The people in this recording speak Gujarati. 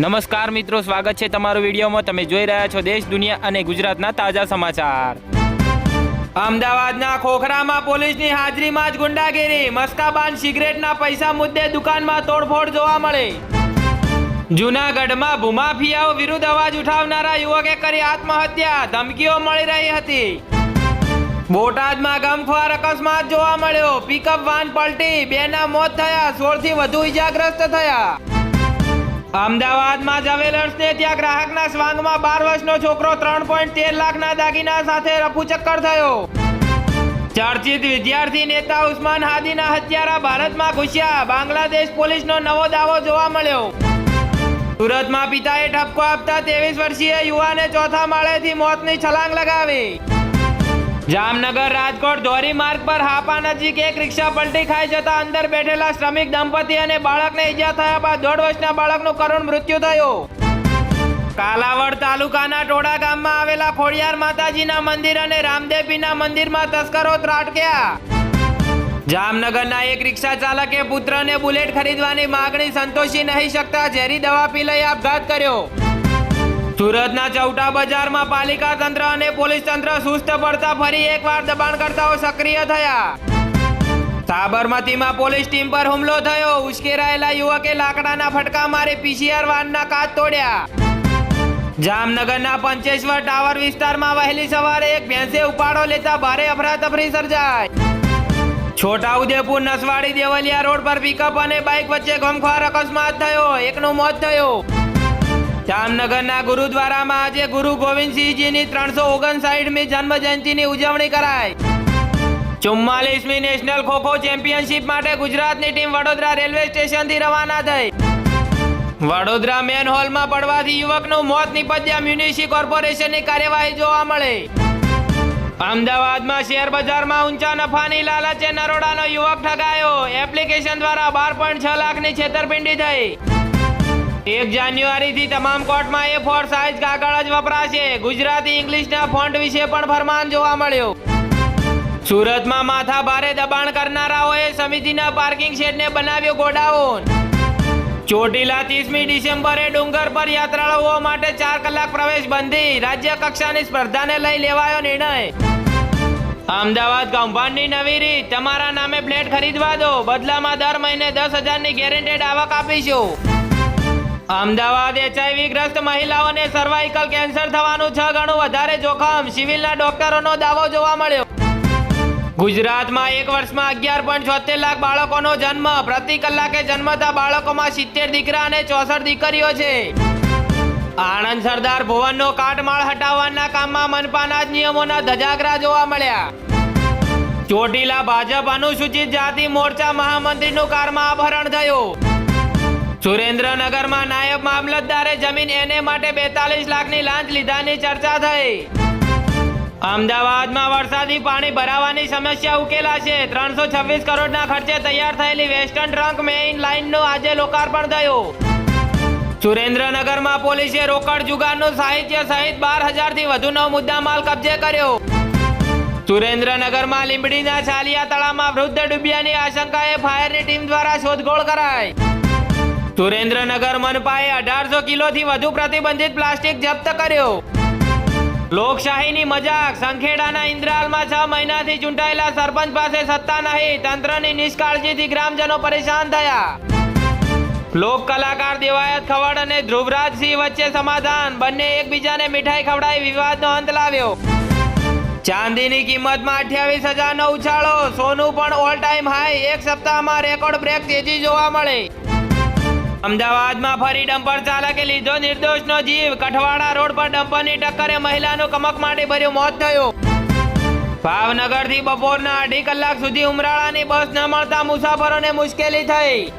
નમસ્કાર મિત્રો, સ્વાગત છે તમારું વિડીયોમાં। તમે જોઈ રહ્યા છો દેશ, દુનિયા અને ગુજરાતના તાજા સમાચાર। અમદાવાદના ખોખરામાં પોલીસની હાજરીમાં જ ગુંડાગીરી, મસ્કાબાન સિગરેટના પૈસા મુદ્દે દુકાનમાં તોડફોડ જોવા મળે। જૂનાગઢમાં ભૂમાફિયાઓ વિરુદ્ધ અવાજ ઉઠાવનારા યુવકે કરી આત્મહત્યા, ધમકીઓ મળી રહી હતી। બોટાદમાં ગમખ્વાર અકસ્માત જોવા મળ્યો, પિકઅપ વાન પલટી, 2 ના મોત થયા, 16 થી વધુ ઇજાગ્રસ્ત થયા। અમદાવાદમાં જ્વેલર્સને ત્યાં ગ્રાહકના સ્વાંગમાં 12 વર્ષનો છોકરો 3.13 લાખના દાગીના સાથે રફુચક્કર થયો। ચર્ચિત વિદ્યાર્થી નેતા ઉસ્માન હાદીના હત્યારા ભારતમાં ઘૂસ્યા, બાંગ્લાદેશ પોલીસનો નવો દાવો જોવા મળ્યો। સુરતમાં પિતાએ ઠપકો આપતા 23 વર્ષીય યુવાને ચોથા માળેથી મોતની છલાંગ લગાવી। જામનગર રાજકોટ ધોરી માર્ગ પર હાપા નજીક એક રિક્ષા પલટી ખાઈ જતા અંદર બેઠેલા શ્રમિક દંપતી અને બાળકને ઈજા થયા બાદ 1.5 વર્ષના બાળકનું કરુણ મૃત્યુ થયું। કાલાવડ તાલુકાના ટોડા ગામમાં આવેલા ખોડિયાર માતાજીના મંદિર અને રામદેવપીરના મંદિરમાં તસ્કરો ત્રાટક્યા। જામનગરના એક રિક્ષા ચાલકે પુત્રને બુલેટ ખરીદવાની માંગણી સંતોષી નહીં શકતા ઝેરી દવા પી લઈ આપઘાત કર્યો। સુરતના ચૌટા બજારમાં પાલિકા તંત્ર અને પોલીસ તંત્ર સુસ્ત પડતા ફરી એકવાર દબાણકર્તાઓ સક્રિય થયા। સાબરમતીમાં પોલીસ ટીમ પર હુમલો થયો, ઉશ્કેરાયેલા યુવકે લાકડાના ફટકા મારી પીસીઆર વાનના કાચ તોડ્યા। જામનગરના પંચેશ્વર ટાવર વિસ્તારમાં વહેલી સવારે એક ભેંસે ઉપાડો લેતા ભારે અફરાતફરી સર્જાઈ। છોટાઉદેપુર નસવાડી દેવલિયા રોડ પર પિકઅપ અને બાઇક વચ્ચે ગમખ્વાર અકસ્માત થયો, 1 નું મોત થયું। જામનગરના ગુરુદ્વારામાં આજે ગુરુ ગોવિંદસિંહજીની 359મી જન્મ જયંતિની ઉજવણી કરાઈ। 44મી નેશનલ ખોખો ચેમ્પિયનશિપ માટે ગુજરાતની ટીમ વડોદરા રેલવે સ્ટેશનથી રવાના થઈ। વડોદરા મેન હોલમાં પડવાથી યુવકનું મોત નિપજ્યા, મ્યુનિસિપલ કોર્પોરેશનની કાર્યવાહી જોવા મળે। અમદાવાદમાં શેર બજારમાં ઊંચા નફાની લાલચે નરોડાનો યુવક ઠગાયો, એપ્લિકેશન દ્વારા 12.6 લાખની છેતરપિંડી થઈ। 1 જાન્યુઆરીથી તમામ કોર્ટમાં A4 સાઇઝ કાગળ જ વપરાશે, ગુજરાતી ઇંગ્લિશના ફોન્ટ વિશે પણ ફરમાન જોવા મળ્યો। સુરતમાં માથા ભારે દબાણ કરનારાઓએ સમિતિના પાર્કિંગ શેડને બનાવ્યો ગોડાઉન। ચોટીલા 30મી ડિસેમ્બરે ડુંગર પર યાત્રાળુઓ માટે 4 કલાક પ્રવેશ બંધી, રાજ્ય કક્ષાની સ્પર્ધાને લઈ લેવાયો નિર્ણય। અમદાવાદ કૌભાંડની નવી રીત, તમારા નામે ફ્લેટ ખરીદવા દો, બદલામાં દર મહિને 10,000ની ગેરંટેડ આવક આપીશું। અમદાવાદ HIV ગ્રસ્ત મહિલાઓને સર્વાઇકલ કેન્સર થવાનું 6 ગણું વધારે જોખમ, સિવિલના ડોક્ટરોનો દાવો જોવા મળ્યો। ગુજરાતમાં 1 વર્ષમાં 11.76 લાખ બાળકોનો જન્મ, પ્રતિ કલાકે જન્મતા બાળકોમાં 70 દીકરા અને 64 દીકરીઓ છે। આણંદ સરદાર ભુવનનો કાટમાળ હટાવવાના કામમાં મનપાના જ નિયમોના ધજાગરા જોવા મળ્યા। ચોટીલા ભાજપ અનુસૂચિત જાતિ મોરચા મહામંત્રીનું કારમાં અપહરણ થયું। સુરેન્દ્રનગરમાં નાયબ મામલતદારે જમીન NA માટે 42 લાખની લાંચ લીધાની ચર્ચા થઈ। અમદાવાદમાં વરસાદી પાણી ભરાવાની સમસ્યા ઉકેલાશે, 326 કરોડના ખર્ચે તૈયાર થયેલી વેસ્ટર્ન ટ્રંક મેઇન લાઇનનું આજે લોકાર્પણ થયું। સુરેન્દ્રનગરમાં પોલીસે રોકડ જુગારનું સાહિત્ય સહિત 12,000થી વધુનો મુદ્દામાલ કબજે કર્યો। સુરેન્દ્રનગરમાં લીંબડીના છાલિયા તળાવમાં વૃદ્ધ ડૂબ્યાની આશંકાએ ફાયરની ટીમ દ્વારા શોધખોળ કરાઈ। સુરેન્દ્રનગર મનપાએ 1800 કિલોથી વધુ પ્રતિબંધિત પ્લાસ્ટિક જપ્ત કર્યો। લોકશાહીની મજાક, સંખેડાના ઇન્દ્રાલમાં 6 મહિનાથી ચૂંટાયેલા સરપંચ પાસે સત્તા નહીં, તંત્રની નિષ્કાળજીથી ગ્રામજનો પરેશાન થયા। લોક કલાકાર દેવાયત ખવડ અને ધ્રુવરાજસિંહ વચ્ચે સમાધાન, બંને એકબીજાને મીઠાઈ ખવડાવી વિવાદનો અંત લાવ્યો। ચાંદીની કિંમતમાં 28,000નો ઉછાળો, સોનું પણ ઓલ ટાઈમ હાઈ, 1 સપ્તાહમાં રેકોર્ડ બ્રેક તેજી જોવા મળે। અમદાવાદમાં ફરી ડમ્પર ચાલકે લીધો નિર્દોષનો જીવ, કઠવાડા રોડ પર ડમ્પરની ટક્કરે મહિલાનું કમકમાટી ભર્યું મોત થયું। ભાવનગરથી બપોરના 2.5 કલાક સુધી ઉમરાળાની બસ ન મળતા મુસાફરોને મુશ્કેલી થઈ।